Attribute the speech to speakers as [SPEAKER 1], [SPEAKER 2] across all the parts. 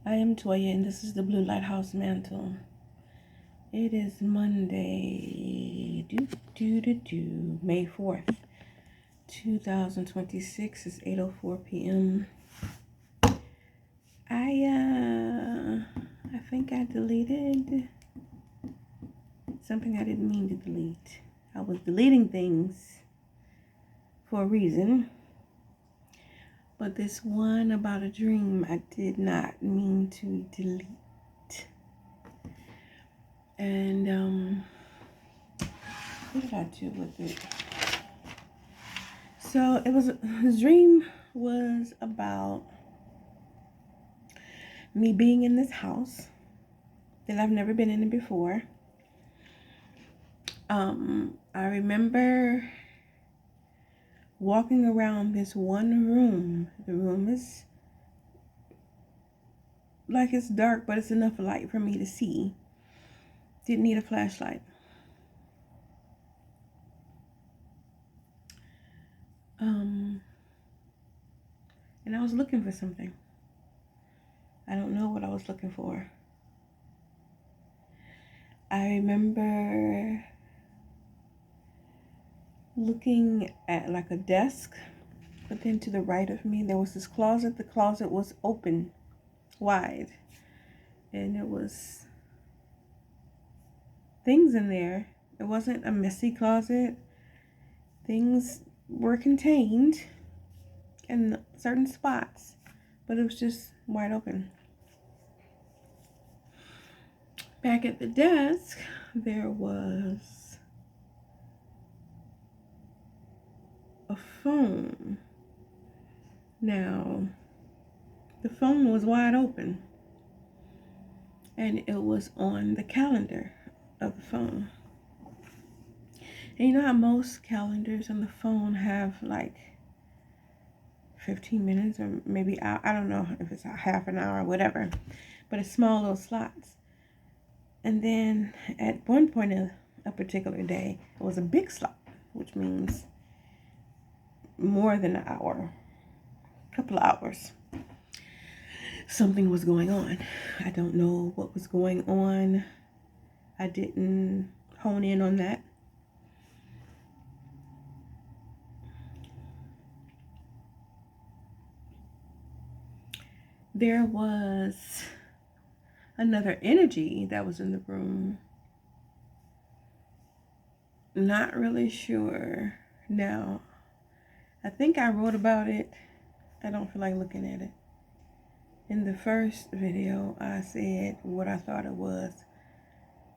[SPEAKER 1] I am Toya, and this is the Blue Lighthouse Mantle. It is Monday, May 4th, 2026. It's 8:04 p.m. I think I deleted something I didn't mean to delete. I was deleting things for a reason, but this one about a dream I did not mean to delete. And what did I do with it? So his dream was about me being in this house that I've never been in it before. I remember walking around this one room. The room is like it's dark, but it's enough light for me to see. Didn't need a flashlight. And I was looking for something. I don't know what I was looking for. I remember looking at like a desk, but then to the right of me there was this closet. The closet was open wide, and it was things in there. It wasn't a messy closet. Things were contained in certain spots, but it was just wide open. Back at the desk there was a phone. Now the phone was wide open, and it was on the calendar of the phone. And you know how most calendars on the phone have like 15 minutes or maybe, I don't know if it's a half an hour or whatever, but it's small little slots. And then at one point of a particular day, it was a big slot, which means more than an hour, a couple of hours. Something was going on. I don't know what was going on. I didn't hone in on that. There was another energy that was in the room. Not really sure. Now, I think I wrote about it. I don't feel like looking at it. In the first video, I said what I thought it was,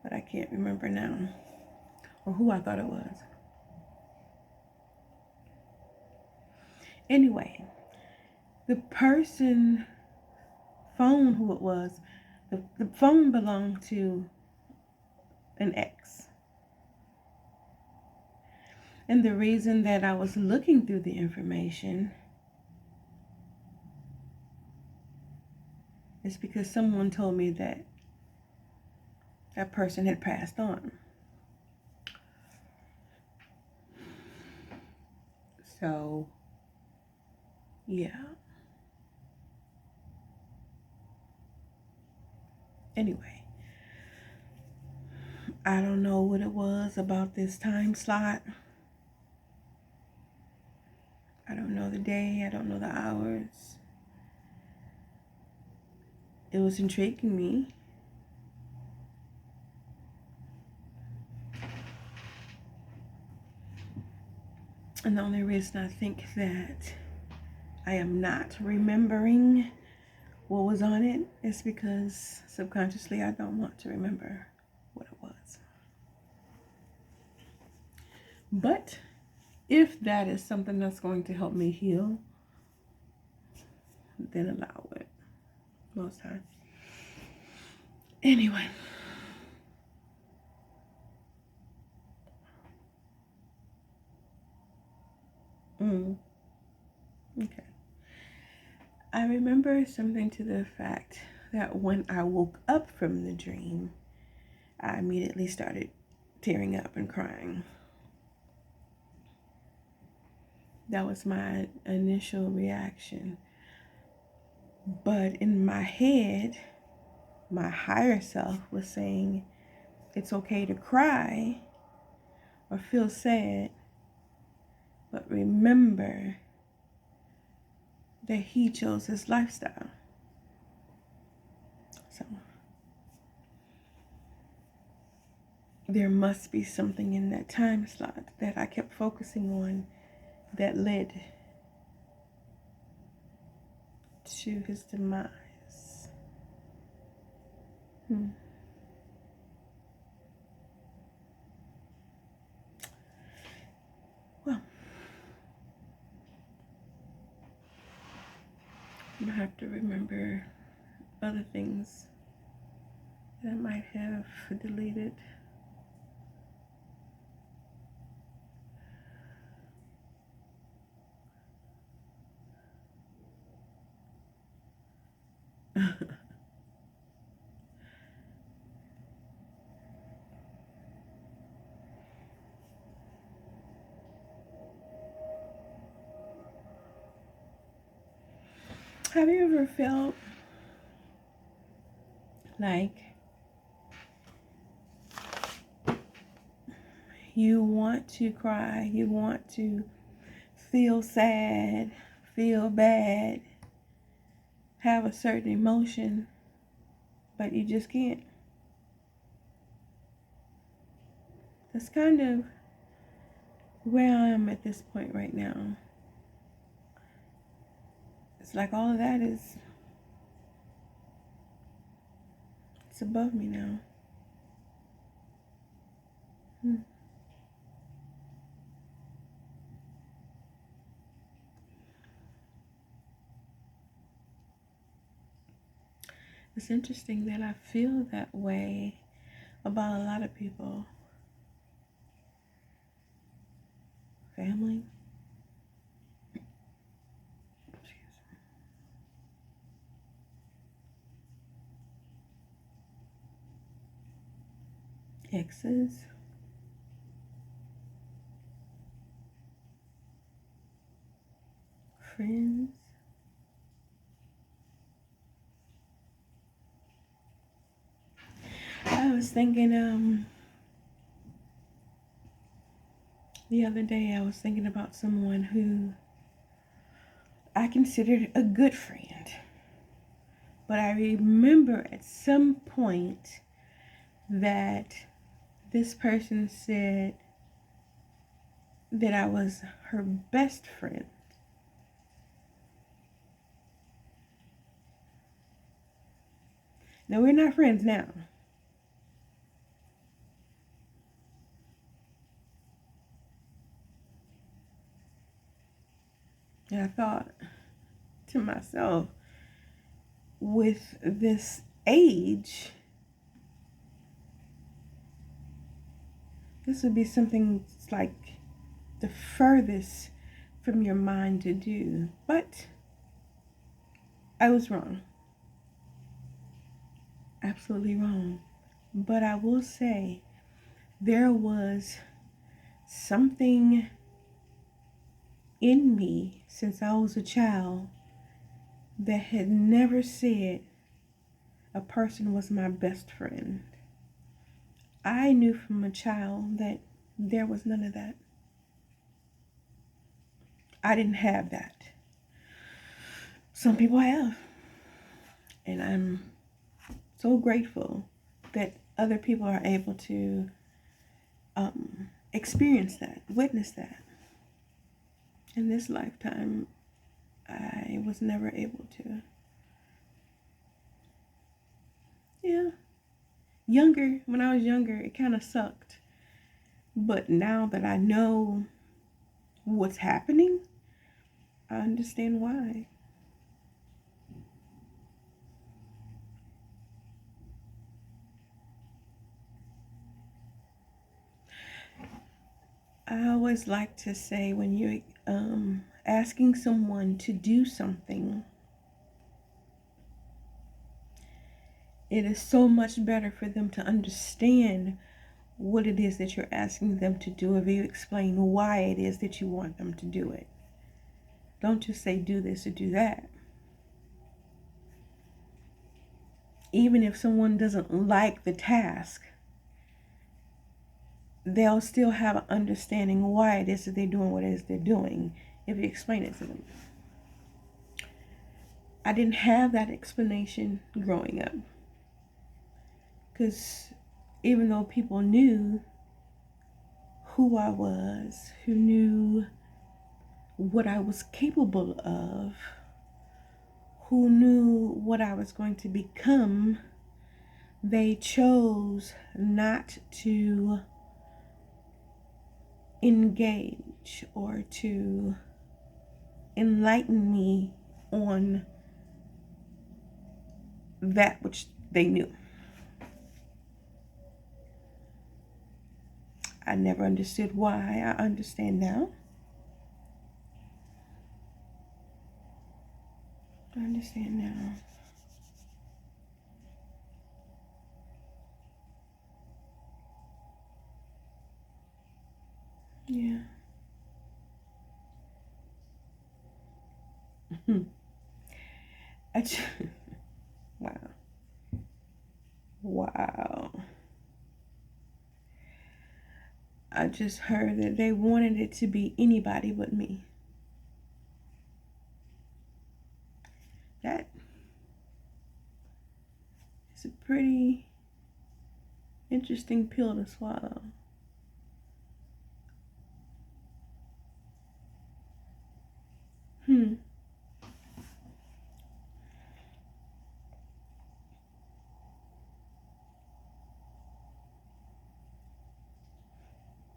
[SPEAKER 1] but I can't remember now, or who I thought it was. Anyway, the person phone who it was, the phone belonged to an ex. And the reason that I was looking through the information is because someone told me that that person had passed on. So, yeah. Anyway, I don't know what it was about this time slot. I don't know the day. I don't know the hours. It was intriguing me. And the only reason I think that I am not remembering what was on it is because subconsciously I don't want to remember what it was. But if that is something that's going to help me heal, then allow it. Most times. Anyway. Okay. I remember something to the fact that when I woke up from the dream, I immediately started tearing up and crying. That was my initial reaction. But in my head, my higher self was saying, it's okay to cry or feel sad, but remember that he chose his lifestyle. So there must be something in that time slot that I kept focusing on that led to his demise. Well, I have to remember other things that I might have deleted. Have you ever felt like you want to cry, you want to feel sad, feel bad, have a certain emotion, but you just can't? That's kind of where I am at this point right now. It's like all of that it's above me now. It's interesting that I feel that way about a lot of people. Family. Exes. Friends. I was thinking, the other day I was thinking about someone who I considered a good friend. But I remember at some point that this person said that I was her best friend. Now, we're not friends now. And I thought to myself, with this age, this would be something like the furthest from your mind to do. But I was wrong. Absolutely wrong. But I will say there was something in me since I was a child that had never said a person was my best friend. I knew from a child that there was none of that. I didn't have that. Some people have. And I'm so grateful that other people are able to experience that, witness that. In this lifetime, I was never able to. Yeah. When I was younger, it kind of sucked. But now that I know what's happening, I understand why. I always like to say when you're asking someone to do something, it is so much better for them to understand what it is that you're asking them to do if you explain why it is that you want them to do it. Don't just say do this or do that. even if someone doesn't like the task, they'll still have an understanding why it is that they're doing what it is they're doing if you explain it to them. I didn't have that explanation growing up, because even though people knew who I was, who knew what I was capable of, who knew what I was going to become, they chose not to engage or to enlighten me on that which they knew. I never understood why. I understand now. I understand now. Yeah. Wow. Wow. I just heard that they wanted it to be anybody but me. That is a pretty interesting pill to swallow.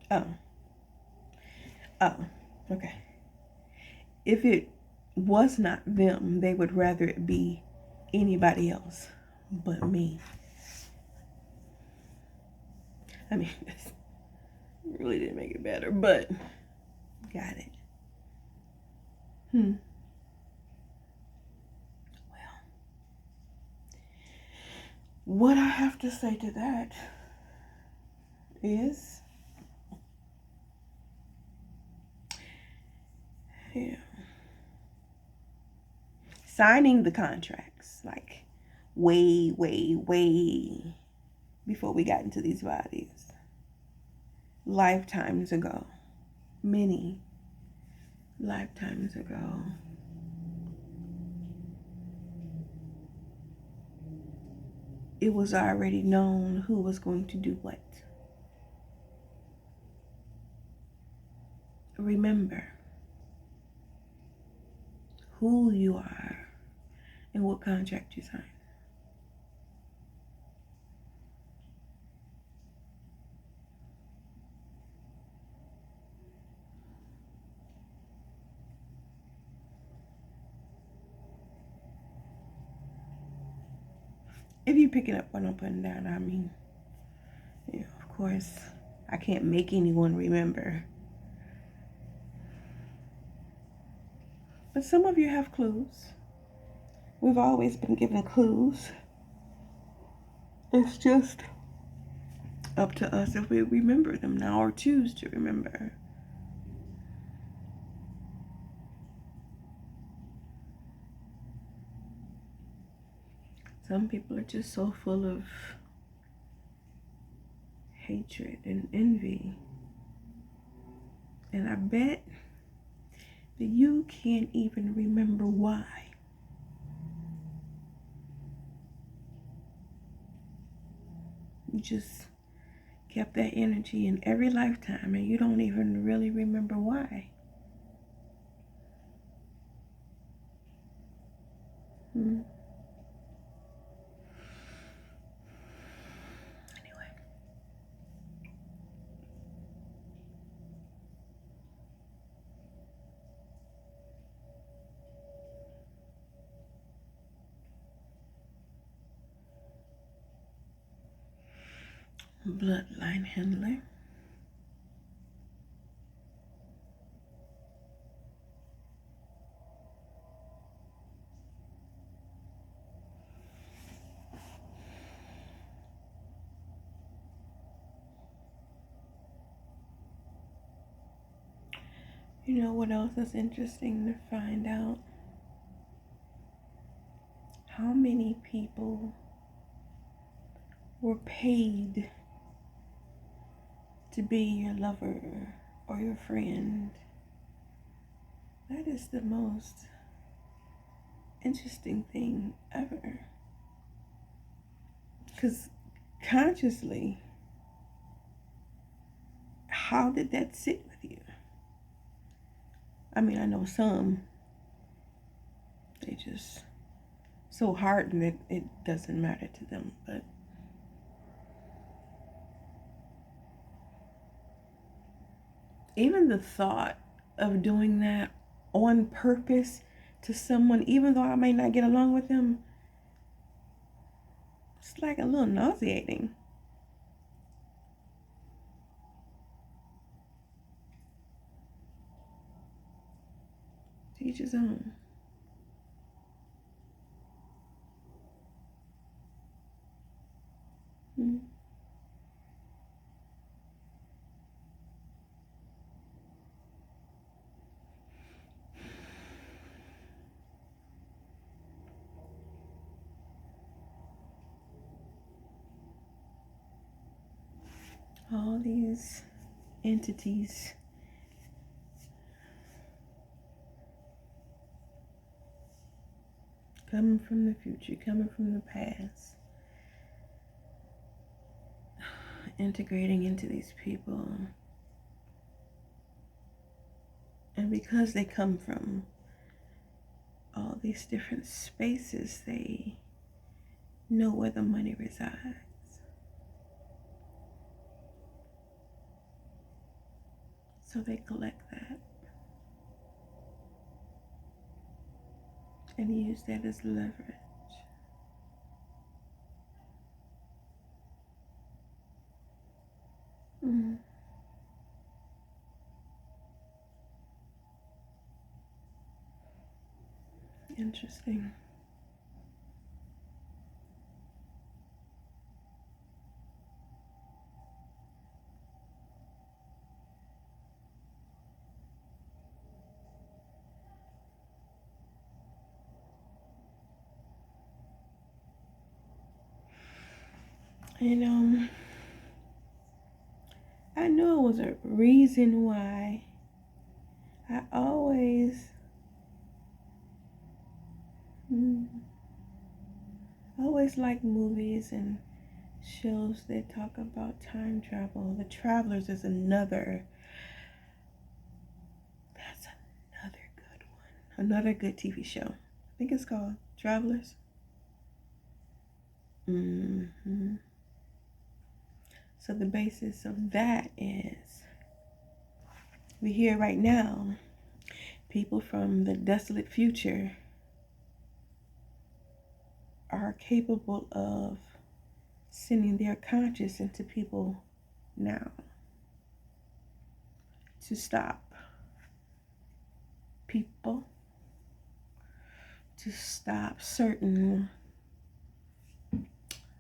[SPEAKER 1] Oh. Oh. Okay. If it was not them, they would rather it be anybody else but me. I mean, this really didn't make it better, but got it. Well, what I have to say to that is, yeah, signing the contracts, like way before we got into these bodies, lifetimes ago, many lifetimes ago. It was already known who was going to do what. Remember who you are and what contract you signed. If you're picking up what I'm putting down, I mean, you know, of course, I can't make anyone remember. But some of you have clues. We've always been given clues. It's just up to us if we remember them now or choose to remember. Some people are just so full of hatred and envy. And I bet that you can't even remember why. You just kept that energy in every lifetime and you don't even really remember why. Anyway. Bloodline handler. You know what else is interesting to find out? How many people were paid to be your lover or your friend. That is the most interesting thing ever. Because consciously, how did that sit with you? I mean, I know some, they just so hardened that it doesn't matter to them, but even the thought of doing that on purpose to someone, even though I may not get along with them, it's like a little nauseating. To each his own. Mm. All these entities coming from the future, coming from the past, integrating into these people. And because they come from all these different spaces, they know where the money resides. So they collect that and use that as leverage. Mm. Interesting. And I knew it was a reason why I always like movies and shows that talk about time travel. The Travelers is another. That's another good one. Another good TV show. I think it's called Travelers. So the basis of that is we hear right now people from the desolate future are capable of sending their conscious into people now to stop people, to stop certain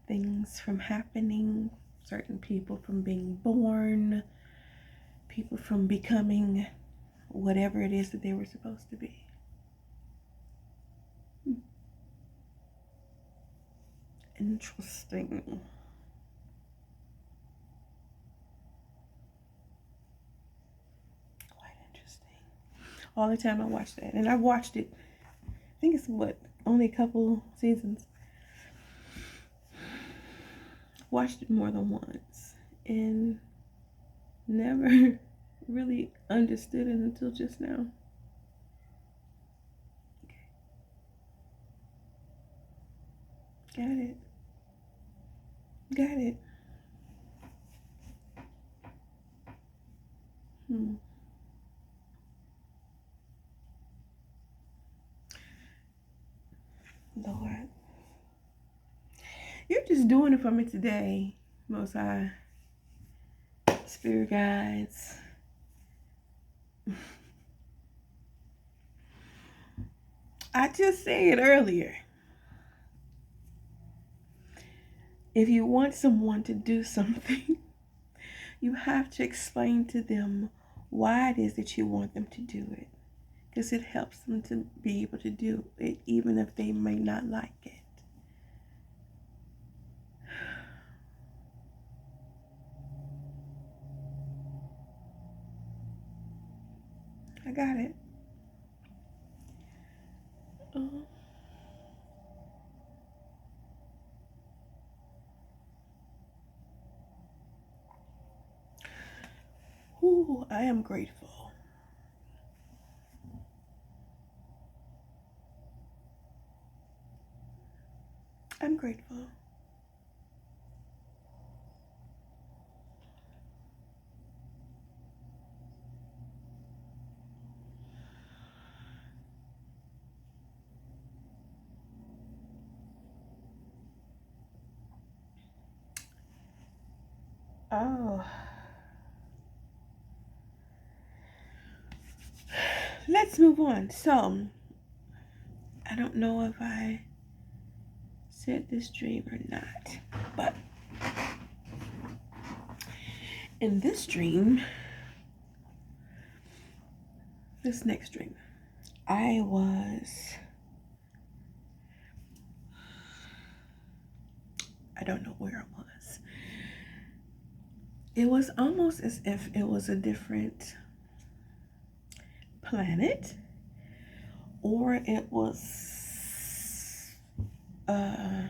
[SPEAKER 1] things from happening, certain people from being born, people from becoming whatever it is that they were supposed to be. Interesting. Quite interesting. All the time I watch that. And I watched it, I think it's only a couple seasons. Watched it more than once. And never really understood it until just now. Okay. Got it. Got it. Lord. You're just doing it for me today, Most High. Spirit guides. I just said earlier, if you want someone to do something, you have to explain to them why it is that you want them to do it. Because it helps them to be able to do it, even if they may not like it. got it. Uh, Ooh, I am grateful. I'm grateful. Oh, let's move on. So, I don't know if I said this dream or not, but in this dream, this next dream, I don't know where I was. It was almost as if it was a different planet, or it was a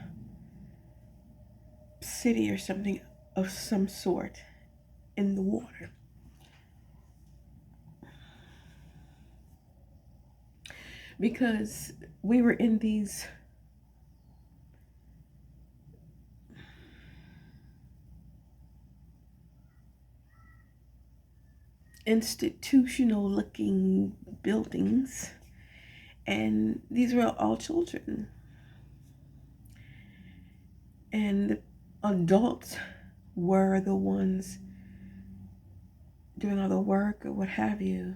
[SPEAKER 1] city or something of some sort in the water. Because we were in these institutional looking buildings, and these were all children, and the adults were the ones doing all the work or what have you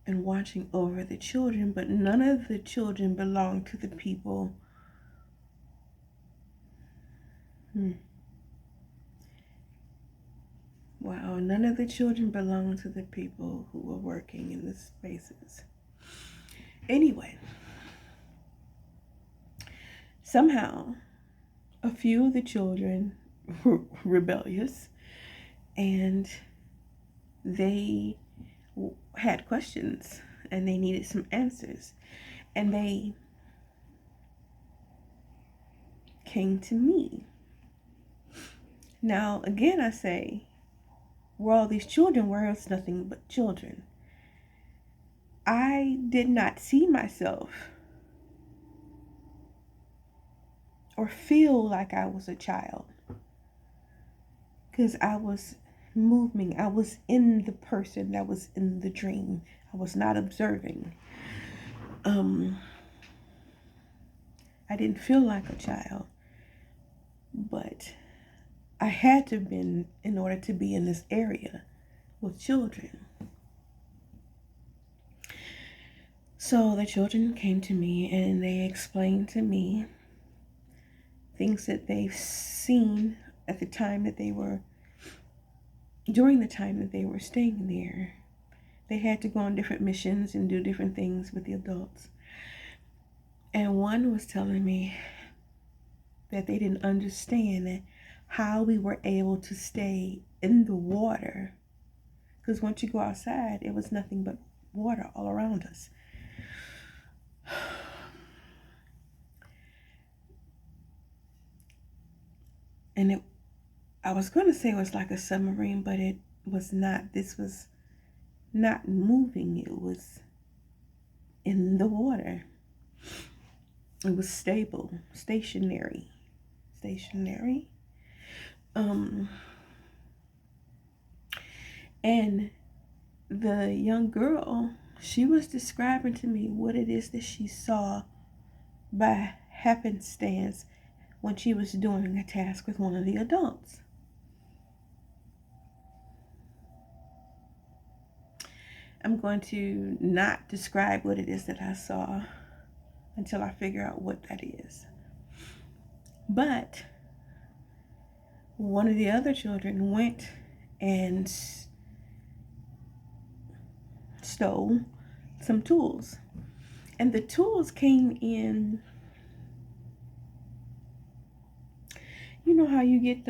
[SPEAKER 1] and watching over the children, but none of the children belonged to the people. Wow, none of the children belonged to the people who were working in the spaces. Anyway, somehow a few of the children were rebellious, and they had questions and they needed some answers, and they came to me. Now again, I say, where all these children were, it's nothing but children. I did not see myself or feel like I was a child, because I was moving. I was in the person that was in the dream. I was not observing. I didn't feel like a child, but I had to have been in order to be in this area with children. So the children came to me and they explained to me things that they've seen at the time that they were, during the time that they were staying there. They had to go on different missions and do different things with the adults. And one was telling me that they didn't understand how we were able to stay in the water. Because once you go outside, it was nothing but water all around us. And I was going to say it was like a submarine, but it was not. This was not moving. It was in the water. It was stable, stationary. And the young girl, she was describing to me what it is that she saw by happenstance when she was doing a task with one of the adults. I'm going to not describe what it is that I saw until I figure out what that is. But one of the other children went and stole some tools. And the tools came in, you know how you get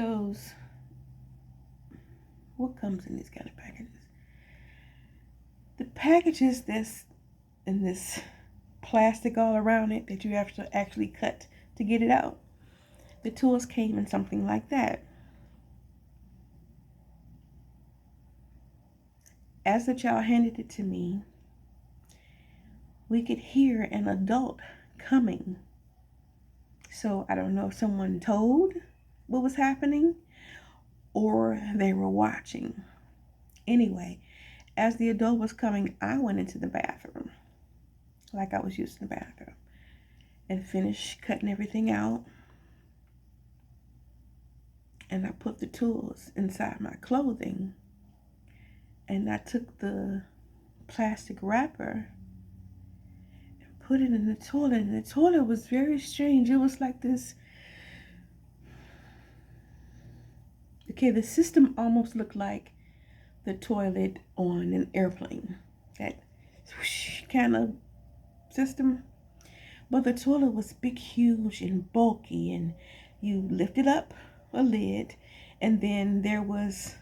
[SPEAKER 1] what comes in these kind of packages? The package is this, and this plastic all around it that you have to actually cut to get it out. The tools came in something like that. As the child handed it to me, we could hear an adult coming. So I don't know if someone told what was happening or they were watching. Anyway, as the adult was coming, I went into the bathroom, like I was using the bathroom, and finished cutting everything out. And I put the tools inside my clothing. And I took the plastic wrapper and put it in the toilet. And the toilet was very strange. It was like this. Okay, the system almost looked like the toilet on an airplane. That swoosh kind of system. But the toilet was big, huge, and bulky. And you lifted up a lid. And then there was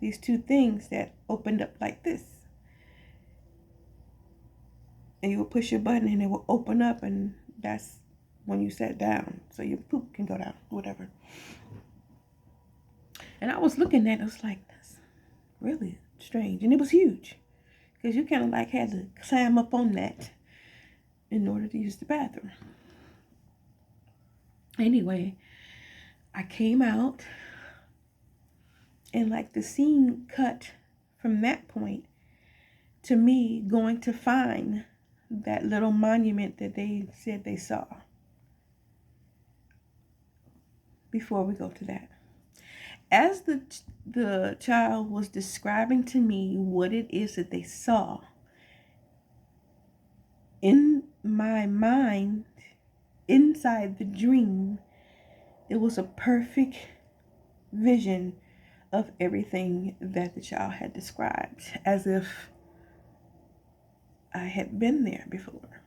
[SPEAKER 1] these two things that opened up like this. And you would push your button and it would open up, and that's when you sat down. So your poop can go down, whatever. And I was looking at it, I was like, that's really strange. And it was huge. Because you kind of like had to climb up on that in order to use the bathroom. Anyway, I came out, and like the scene cut from that point to me going to find that little monument that they said they saw. Before we go to that, as the child was describing to me what it is that they saw, in my mind, inside the dream, it was a perfect vision of everything that the child had described, as if I had been there before.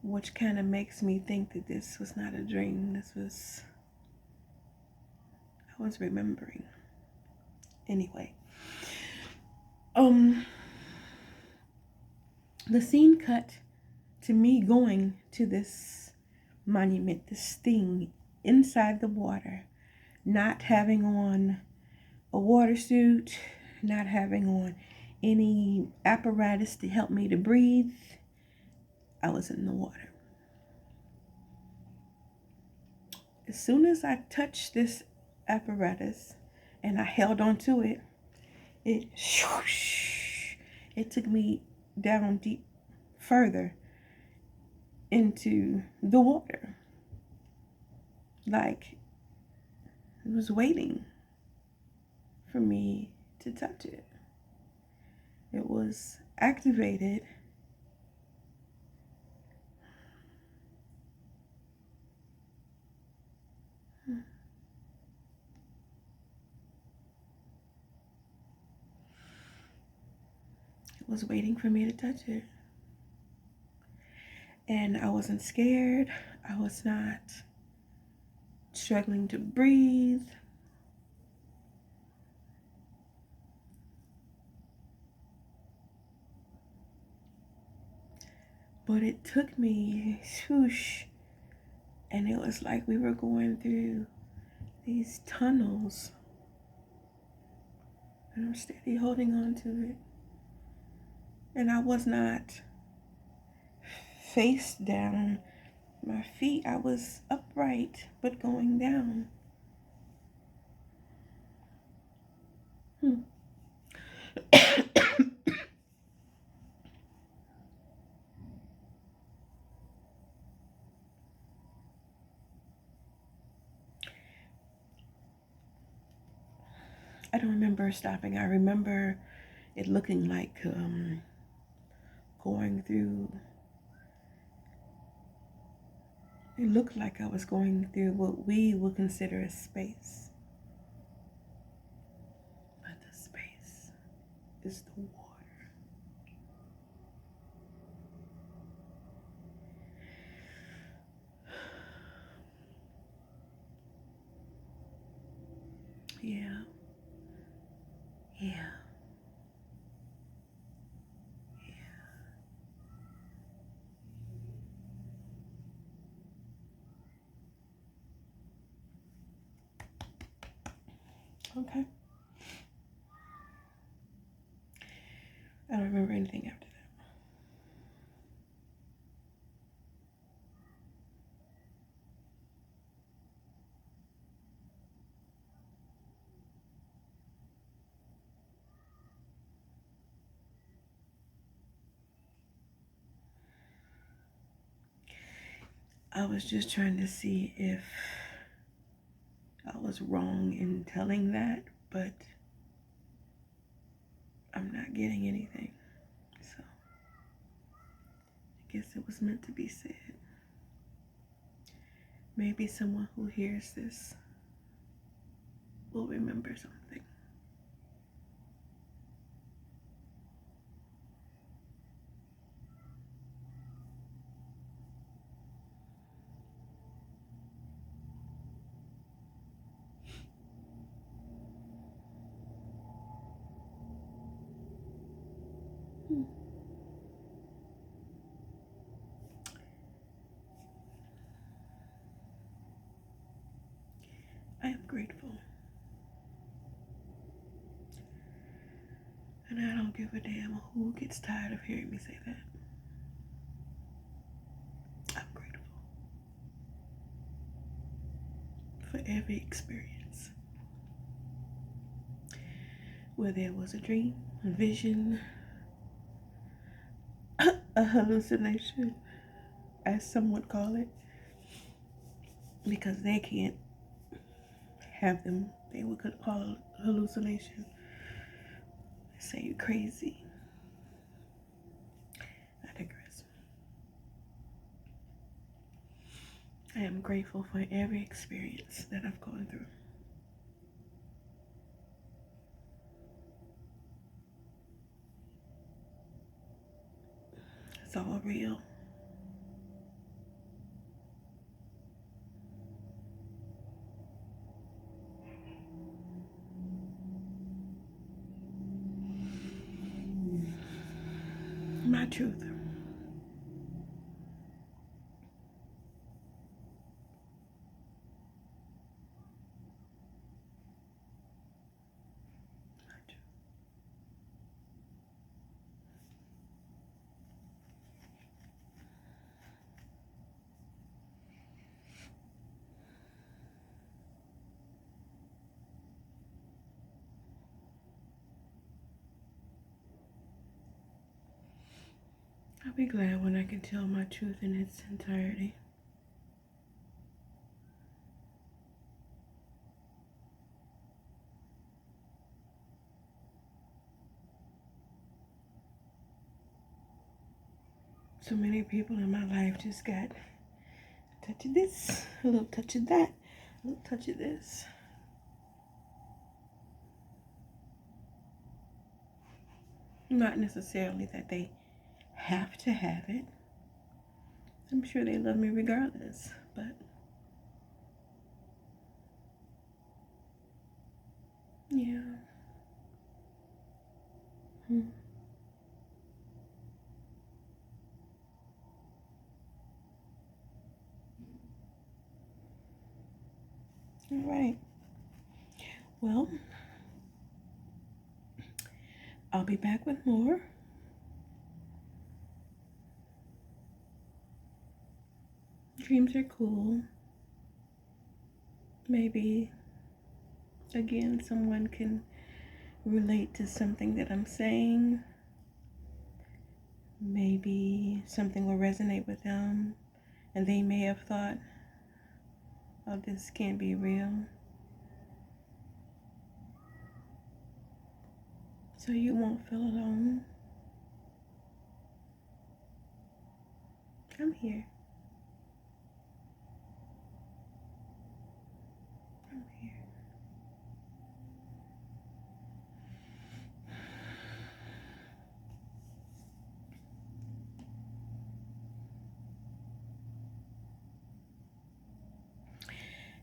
[SPEAKER 1] Which kind of makes me think that this was not a dream. I was remembering. Anyway, the scene cut to me going to this monument, this thing inside the water, not having on a water suit, not having on any apparatus to help me to breathe. I was in the water. As soon as I touched this apparatus and I held onto it, it took me down deep further into the water. Like it was waiting for me to touch it. It was activated. It was waiting for me to touch it. And I wasn't scared. I was not struggling to breathe. But it took me swoosh, and it was like we were going through these tunnels. And I'm steady holding on to it. And I was not face down. My feet, I was upright, but going down. I don't remember stopping. I remember it looking like going through. It looked like I was going through what we would consider a space. But the space is the water. Yeah. Okay. I don't remember anything after that. I was just trying to see if I was wrong in telling that, but I'm not getting anything. So I guess it was meant to be said. Maybe someone who hears this will remember something. I am grateful. And I don't give a damn who gets tired of hearing me say that. I'm grateful for every experience. Whether it was a dream, a vision, a hallucination, as some would call it, because they can't have them, they would call it a hallucination. Say you're crazy. I digress. I am grateful for every experience that I've gone through. It's all real. My truth. My truth. I'll be glad when I can tell my truth in its entirety. So many people in my life just got a touch of this, a little touch of that, a little touch of this. Not necessarily that they have to have it. I'm sure they love me regardless, but yeah. All right. Well, I'll be back with more. Dreams are cool. Maybe, again, someone can relate to something that I'm saying. Maybe something will resonate with them, and they may have thought, oh, this can't be real. So you won't feel alone. I'm here. I'm here.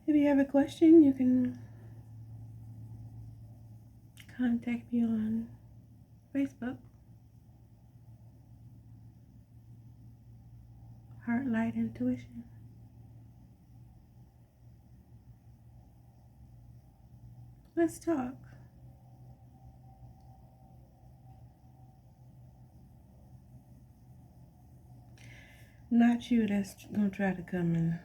[SPEAKER 1] If you have a question, you can contact me on Facebook, Heartlight Intuition. Let's talk. Not you that's gonna try to come and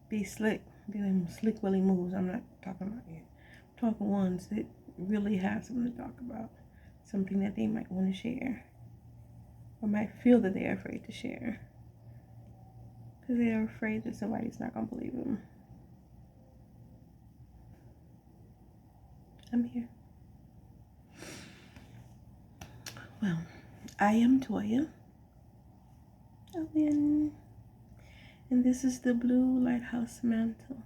[SPEAKER 1] be slick, be them slick willy moves. I'm not talking about you. I'm talking ones that really have something to talk about, something that they might want to share, or might feel that they're afraid to share, because they are afraid that somebody's not gonna believe them. I'm here. Well, I am Toya Owen, and this is the Blue Lighthouse Mantle.